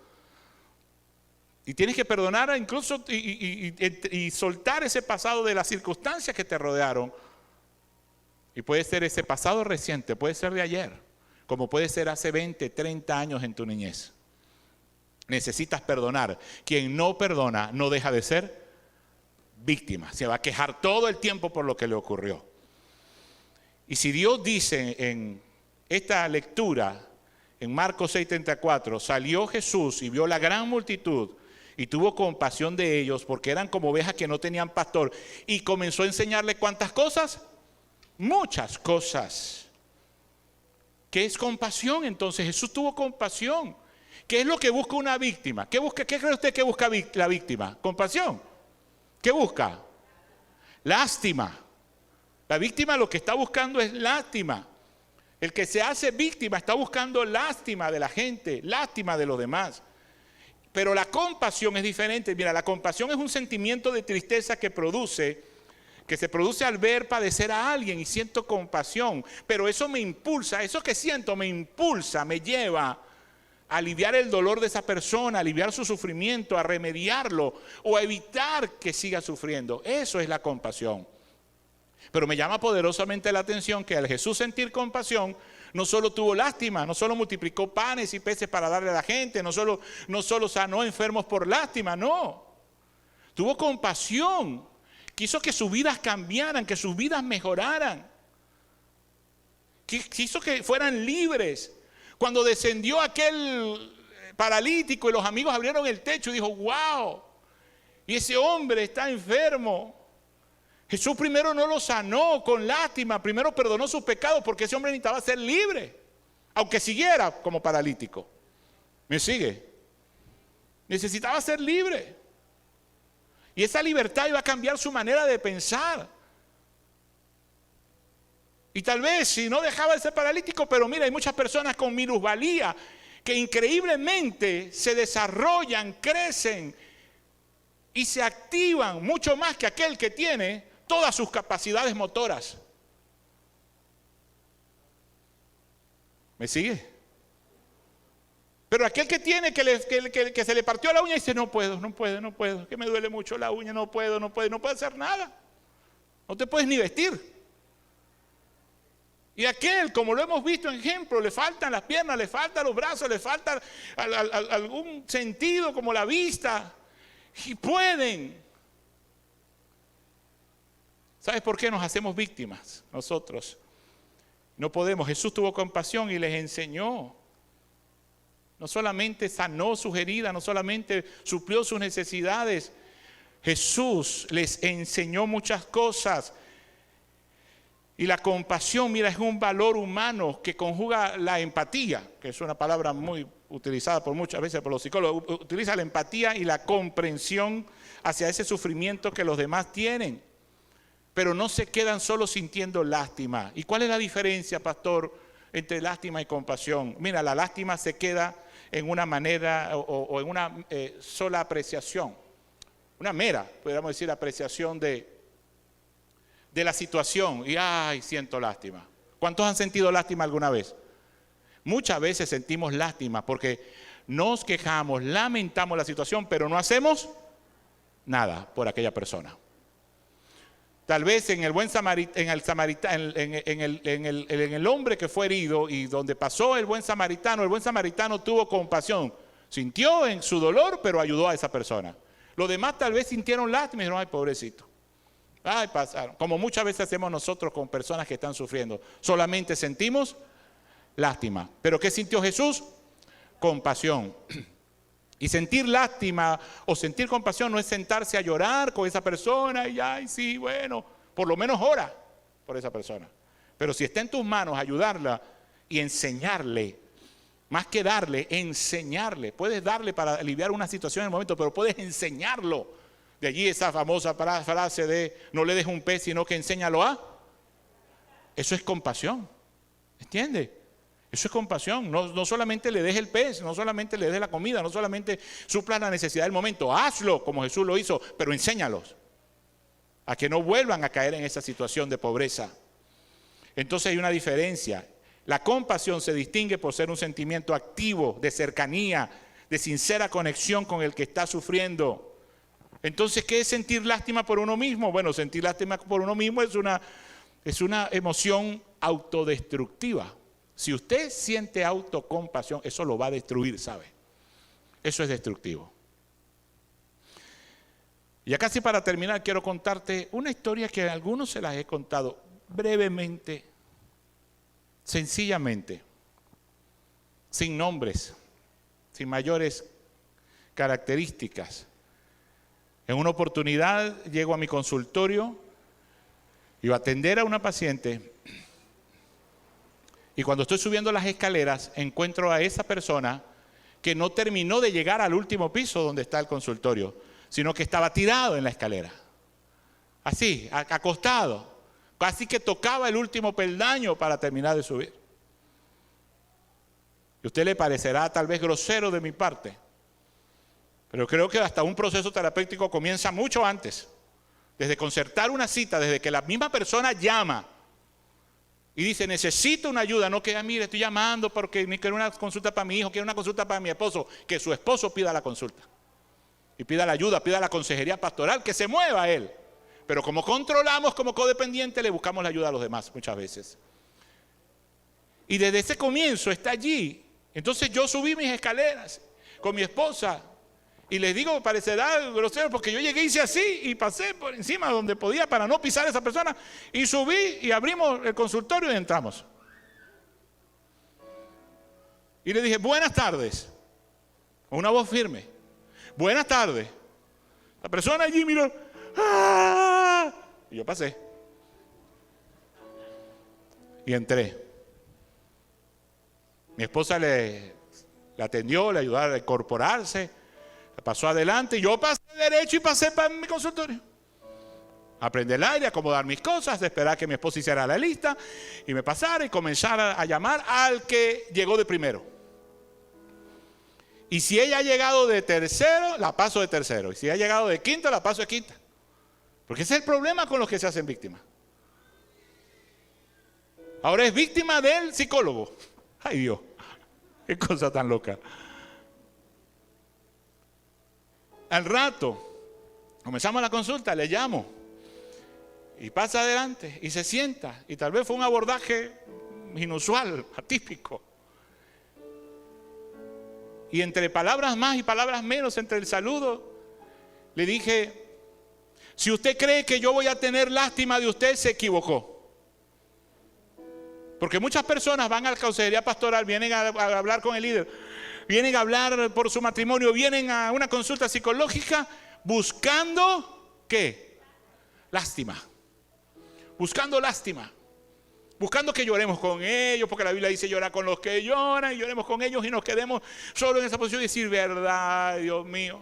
Y tienes que perdonar incluso y soltar ese pasado de las circunstancias que te rodearon. Y puede ser ese pasado reciente, puede ser de ayer, como puede ser hace 20, 30 años en tu niñez. Necesitas perdonar. Quien no perdona no deja de ser víctima. Se va a quejar todo el tiempo por lo que le ocurrió. Y si Dios dice en esta lectura, en Marcos 6:34, salió Jesús y vio la gran multitud y tuvo compasión de ellos porque eran como ovejas que no tenían pastor y comenzó a enseñarle ¿cuántas cosas? Muchas cosas. ¿Qué es compasión? Entonces Jesús tuvo compasión. ¿Qué es lo que busca una víctima? ¿Qué cree usted que busca la víctima? Compasión. ¿Qué busca? Lástima. La víctima lo que está buscando es lástima. El que se hace víctima está buscando lástima de la gente, lástima de los demás. Pero la compasión es diferente. Mira, la compasión es un sentimiento de tristeza que se produce al ver padecer a alguien y siento compasión. Pero eso me impulsa, eso que siento me impulsa, me lleva a aliviar el dolor de esa persona, a aliviar su sufrimiento, a remediarlo o a evitar que siga sufriendo. Eso es la compasión. Pero me llama poderosamente la atención que al Jesús sentir compasión, no solo tuvo lástima, no solo multiplicó panes y peces para darle a la gente, no solo sanó enfermos por lástima, no. Tuvo compasión, quiso que sus vidas cambiaran, que sus vidas mejoraran. Quiso que fueran libres. Cuando descendió aquel paralítico y los amigos abrieron el techo y dijo, wow, y ese hombre está enfermo. Jesús primero no lo sanó con lástima, primero perdonó sus pecados porque ese hombre necesitaba ser libre, aunque siguiera como paralítico. ¿Me sigue? Necesitaba ser libre. Y esa libertad iba a cambiar su manera de pensar. Y tal vez si no dejaba de ser paralítico, pero mira, hay muchas personas con minusvalía que increíblemente se desarrollan, crecen y se activan mucho más que aquel que tiene todas sus capacidades motoras. ¿Me sigue? Pero aquel que tiene que se le partió la uña y dice, no puedo, que me duele mucho la uña, no puedo hacer nada. No te puedes ni vestir. Y aquel, como lo hemos visto en ejemplo, le faltan las piernas, le faltan los brazos, le falta algún sentido como la vista. Y pueden. ¿Sabes por qué nos hacemos víctimas nosotros? No podemos. Jesús tuvo compasión y les enseñó. No solamente sanó sus heridas, no solamente suplió sus necesidades. Jesús les enseñó muchas cosas. Y la compasión, mira, es un valor humano que conjuga la empatía, que es una palabra muy utilizada por muchas veces por los psicólogos. Utiliza la empatía y la comprensión hacia ese sufrimiento que los demás tienen. Pero no se quedan solo sintiendo lástima. ¿Y cuál es la diferencia, pastor, entre lástima y compasión? Mira, la lástima se queda en una manera o en una sola apreciación. Una mera, podríamos decir, apreciación de la situación. Y ay, siento lástima. ¿Cuántos han sentido lástima alguna vez? Muchas veces sentimos lástima porque nos quejamos, lamentamos la situación, pero no hacemos nada por aquella persona. Tal vez en el buen en el hombre que fue herido y donde pasó el buen samaritano tuvo compasión. Sintió en su dolor, pero ayudó a esa persona. Los demás tal vez sintieron lástima y dijeron, ay, pobrecito. Ay, pasaron. Como muchas veces hacemos nosotros con personas que están sufriendo. Solamente sentimos lástima. ¿Pero qué sintió Jesús? Compasión. Y sentir lástima o sentir compasión no es sentarse a llorar con esa persona y ay, sí, bueno, por lo menos ora por esa persona. Pero si está en tus manos ayudarla y enseñarle, más que darle, enseñarle. Puedes darle para aliviar una situación en el momento, pero puedes enseñarlo. De allí esa famosa frase de no le des un pez, sino que enséñalo a. Eso es compasión. ¿Entiendes? Eso es compasión. No solamente le des el pez, no solamente le des la comida, no solamente suplas la necesidad del momento. Hazlo como Jesús lo hizo, pero enséñalos a que no vuelvan a caer en esa situación de pobreza. Entonces hay una diferencia. La compasión se distingue por ser un sentimiento activo, de cercanía, de sincera conexión con el que está sufriendo. Entonces, ¿qué es sentir lástima por uno mismo? Bueno, sentir lástima por uno mismo es una emoción autodestructiva. Si usted siente autocompasión, eso lo va a destruir, ¿sabe? Eso es destructivo. Ya casi para terminar, quiero contarte una historia que a algunos se las he contado brevemente, sencillamente, sin nombres, sin mayores características. En una oportunidad llego a mi consultorio, iba a atender a una paciente y cuando estoy subiendo las escaleras encuentro a esa persona que no terminó de llegar al último piso donde está el consultorio, sino que estaba tirado en la escalera, así, acostado, Casi que tocaba el último peldaño para terminar de subir. Y a usted le parecerá tal vez grosero de mi parte, pero creo que hasta un proceso terapéutico comienza mucho antes. Desde concertar una cita, desde que la misma persona llama y dice, necesito una ayuda, no que, mire, estoy llamando porque quiero una consulta para mi hijo, quiero una consulta para mi esposo, que su esposo pida la consulta. Y pida la ayuda, pida la consejería pastoral, que se mueva él. Pero como controlamos como codependiente, le buscamos la ayuda a los demás muchas veces. Y desde ese comienzo está allí. Entonces yo subí mis escaleras con mi esposa. Y les digo, parecerá grosero porque yo llegué, hice así y pasé por encima donde podía para no pisar a esa persona. Y subí y abrimos el consultorio y entramos. Y le dije, buenas tardes. Con una voz firme. Buenas tardes. La persona allí miró. ¡Ah! Y yo pasé. Y entré. Mi esposa le atendió, le ayudó a incorporarse. Pasó adelante, yo pasé derecho y pasé para mi consultorio. A prender el aire, a acomodar mis cosas, a esperar que mi esposa hiciera la lista y me pasara y comenzara a llamar al que llegó de primero. Y si ella ha llegado de tercero, la paso de tercero. Y si ha llegado de quinto, la paso de quinta. Porque ese es el problema con los que se hacen víctimas. Ahora es víctima del psicólogo. Ay Dios, qué cosa tan loca. Al rato, comenzamos la consulta, le llamo y pasa adelante y se sienta. Y tal vez fue un abordaje inusual, atípico. Y entre palabras más y palabras menos, entre el saludo, le dije, si usted cree que yo voy a tener lástima de usted, se equivocó. Porque muchas personas van a la consejería pastoral, vienen a hablar con el líder, vienen a hablar por su matrimonio, vienen a una consulta psicológica buscando, ¿qué? Lástima. Buscando lástima. Buscando que lloremos con ellos, porque la Biblia dice llorar con los que lloran, y lloremos con ellos y nos quedemos solo en esa posición y decir, verdad, Dios mío,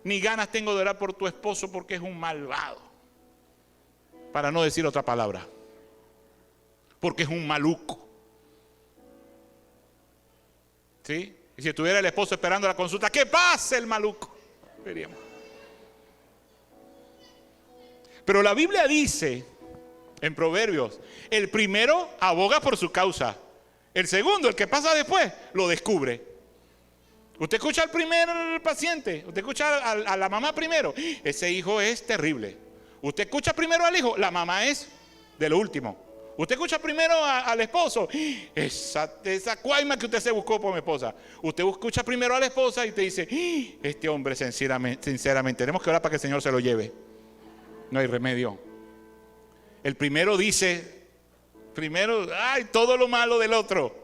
ni ganas tengo de orar por tu esposo porque es un malvado. Para no decir otra palabra. Porque es un maluco. ¿Sí? Y si estuviera el esposo esperando la consulta, ¡que pase el maluco! Veríamos. Pero la Biblia dice en Proverbios, el primero aboga por su causa. El segundo, el que pasa después, lo descubre. Usted escucha al primer paciente, usted escucha a la mamá primero, ese hijo es terrible. Usted escucha primero al hijo, la mamá es de lo último. Usted escucha primero al esposo, esa cuaima que usted se buscó por mi esposa. Usted escucha primero a la esposa y te dice, este hombre sinceramente, tenemos que orar para que el Señor se lo lleve. No hay remedio. El primero dice, ay, todo lo malo del otro.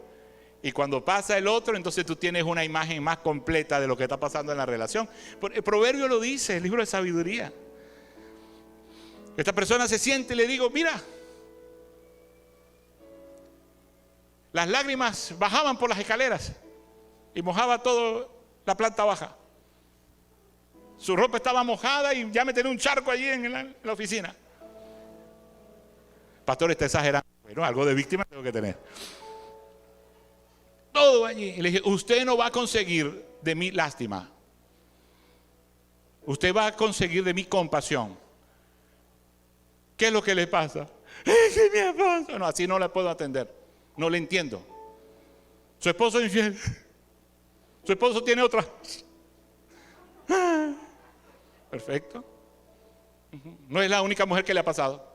Y cuando pasa el otro, entonces tú tienes una imagen más completa de lo que está pasando en la relación. El proverbio lo dice, el libro de sabiduría. Esta persona se siente y le digo, mira, las lágrimas bajaban por las escaleras y mojaba toda la planta baja. Su ropa estaba mojada y ya me tenía un charco allí en la oficina. Pastor, está exagerando. Bueno, algo de víctima tengo que tener. Todo allí. Y le dije, usted no va a conseguir de mí lástima. Usted va a conseguir de mí compasión. ¿Qué es lo que le pasa? Es que mi esposo. No, así no la puedo atender. No le entiendo. Su esposo es infiel. Su esposo tiene otra. Perfecto. No es la única mujer que le ha pasado.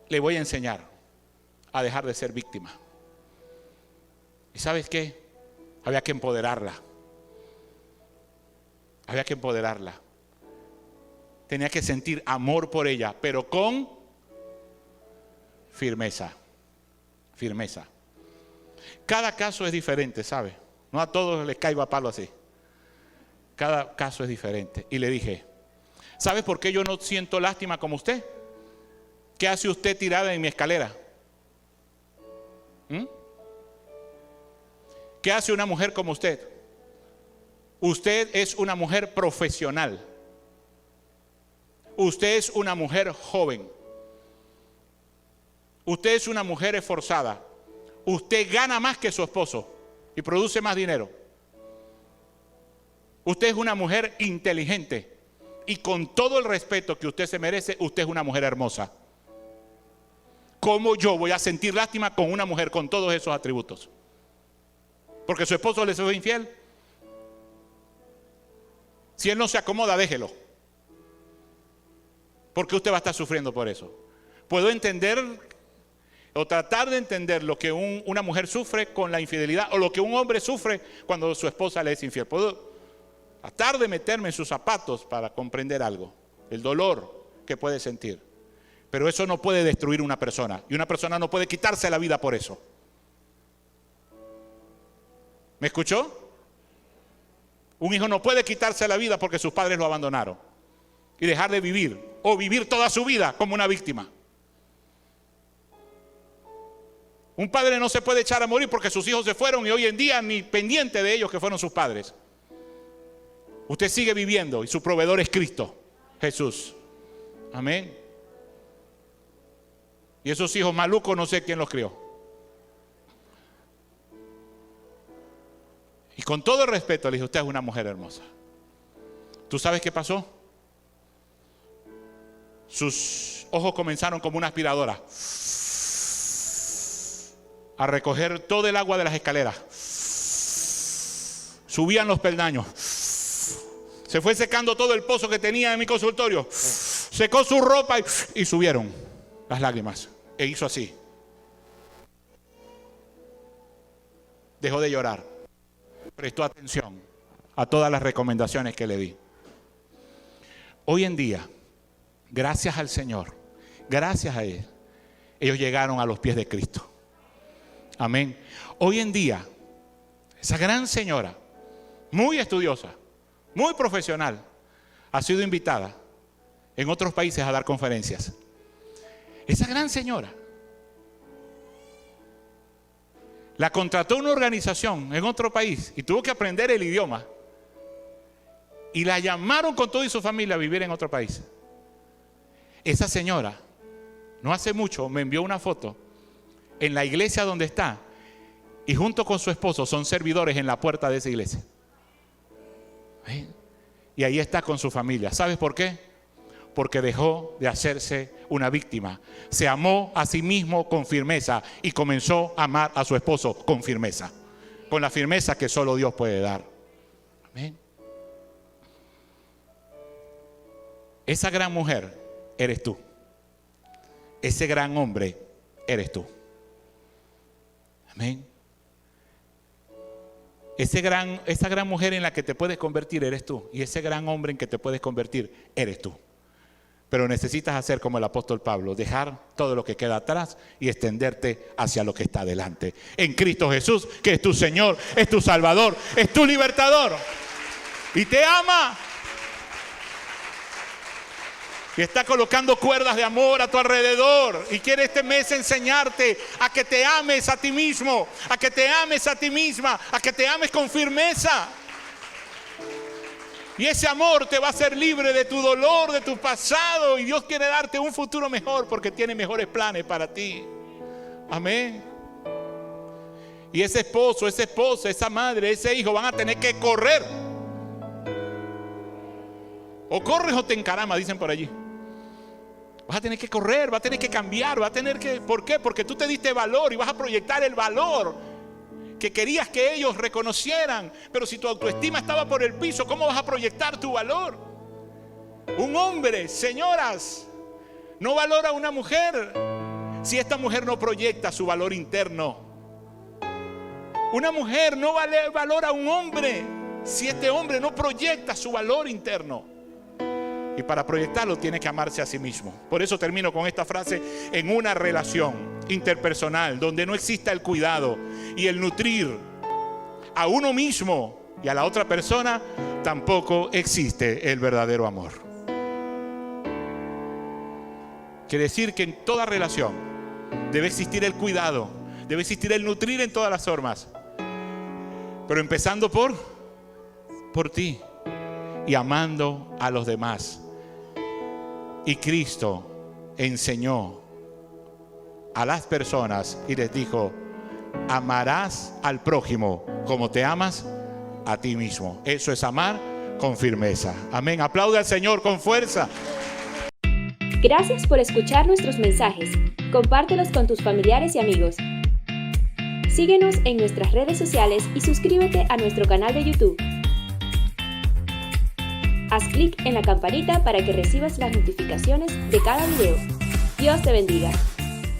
Le voy a enseñar a dejar de ser víctima. ¿Y sabes qué? Había que empoderarla. Había que empoderarla. Tenía que sentir amor por ella, pero con firmeza. Firmeza. Cada caso es diferente, ¿sabe? No a todos les caigo a palo así. Cada caso es diferente. Y le dije, ¿sabe por qué yo no siento lástima como usted? ¿Qué hace usted tirada en mi escalera? ¿Qué hace una mujer como usted? Usted es una mujer profesional. Usted es una mujer joven. Usted es una mujer esforzada. Usted gana más que su esposo y produce más dinero. Usted es una mujer inteligente y con todo el respeto que usted se merece, usted es una mujer hermosa. ¿Cómo yo voy a sentir lástima con una mujer con todos esos atributos? ¿Porque su esposo le fue infiel? Si él no se acomoda, déjelo. Porque usted va a estar sufriendo por eso. Puedo entender o tratar de entender lo que una mujer sufre con la infidelidad o lo que un hombre sufre cuando su esposa le es infiel. Puedo tratar de meterme en sus zapatos para comprender algo, el dolor que puede sentir. Pero eso no puede destruir una persona y una persona no puede quitarse la vida por eso. ¿Me escuchó? Un hijo no puede quitarse la vida porque sus padres lo abandonaron y dejar de vivir o vivir toda su vida como una víctima. Un padre no se puede echar a morir porque sus hijos se fueron y hoy en día ni pendiente de ellos que fueron sus padres. Usted sigue viviendo y su proveedor es Cristo, Jesús. Amén. Y esos hijos malucos no sé quién los crió. Y con todo el respeto le dije, usted es una mujer hermosa. ¿Tú sabes qué pasó? Sus ojos comenzaron como una aspiradora a recoger todo el agua de las escaleras. Subían los peldaños. Se fue secando todo el pozo que tenía en mi consultorio. Secó su ropa y subieron las lágrimas. E hizo así. Dejó de llorar. Prestó atención a todas las recomendaciones que le di. Hoy en día, gracias al Señor, gracias a Él, ellos llegaron a los pies de Cristo. Amén. Hoy en día, esa gran señora, muy estudiosa, muy profesional, ha sido invitada en otros países a dar conferencias. Esa gran señora la contrató una organización en otro país y tuvo que aprender el idioma. Y la llamaron con toda su familia a vivir en otro país. Esa señora, no hace mucho, me envió una foto en la iglesia donde está. Y junto con su esposo son servidores en la puerta de esa iglesia. ¿Eh? Y ahí está con su familia. ¿Sabes por qué? Porque dejó de hacerse una víctima. Se amó a sí mismo con firmeza y comenzó a amar a su esposo con firmeza. Con la firmeza que solo Dios puede dar. Amén. Esa gran mujer eres tú. Ese gran hombre eres tú. Amén. Esa gran mujer en la que te puedes convertir eres tú. Y ese gran hombre en que te puedes convertir eres tú. Pero necesitas hacer como el apóstol Pablo, dejar todo lo que queda atrás y extenderte hacia lo que está adelante. En Cristo Jesús, que es tu Señor, es tu Salvador, es tu libertador. Y te ama. Y está colocando cuerdas de amor a tu alrededor. Y quiere este mes enseñarte a que te ames a ti mismo, a que te ames a ti misma, a que te ames con firmeza. Y ese amor te va a hacer libre de tu dolor, de tu pasado. Y Dios quiere darte un futuro mejor porque tiene mejores planes para ti. Amén. Y ese esposo, esa esposa, esa madre, ese hijo van a tener que correr. O corres o te encarama, dicen por allí. Vas a tener que correr, vas a tener que cambiar, vas a tener que... ¿Por qué? Porque tú te diste valor y vas a proyectar el valor que querías que ellos reconocieran. Pero si tu autoestima estaba por el piso, ¿cómo vas a proyectar tu valor? Un hombre, señoras, no valora a una mujer si esta mujer no proyecta su valor interno. Una mujer no valora a un hombre si este hombre no proyecta su valor interno. Y para proyectarlo tiene que amarse a sí mismo. Por eso termino con esta frase: en una relación interpersonal donde no exista el cuidado y el nutrir a uno mismo y a la otra persona, tampoco existe el verdadero amor. Quiere decir que en toda relación debe existir el cuidado, debe existir el nutrir en todas las formas. Pero empezando por ti y amando a los demás. Y Cristo enseñó a las personas y les dijo: amarás al prójimo como te amas a ti mismo. Eso es amar con firmeza. Amén. Aplaude al Señor con fuerza. Gracias por escuchar nuestros mensajes. Compártelos con tus familiares y amigos. Síguenos en nuestras redes sociales y suscríbete a nuestro canal de YouTube. Haz clic en la campanita para que recibas las notificaciones de cada video. Dios te bendiga.